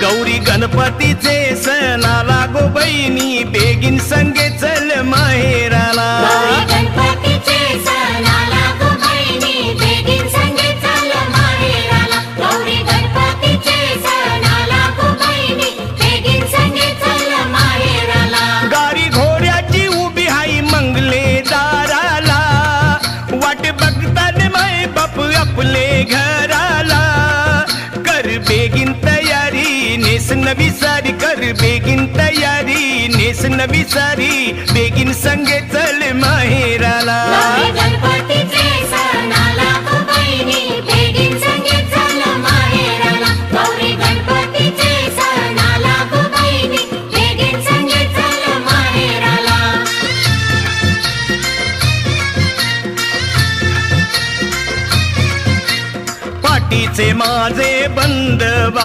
गौरी गणपतीचे सण आला गो बहिणी बेगीन संगे चल माहेराला गौरी गणपतीचे सण आला गो बहिणी बेगीन संगे चल माहेराला गौरी गणपतीचे सण आला गो बहिणी बेगीन संगे चल माहेराला गाडी घोड्याची उभी हाई मंगले दाराला वाट बघतात माय बाप आपले घराला कर बेगीन तयारी नेस नवी सारी कर बेगीन तयारी नेस नवी सारी बेगीन संगे चल माहेराला गौरी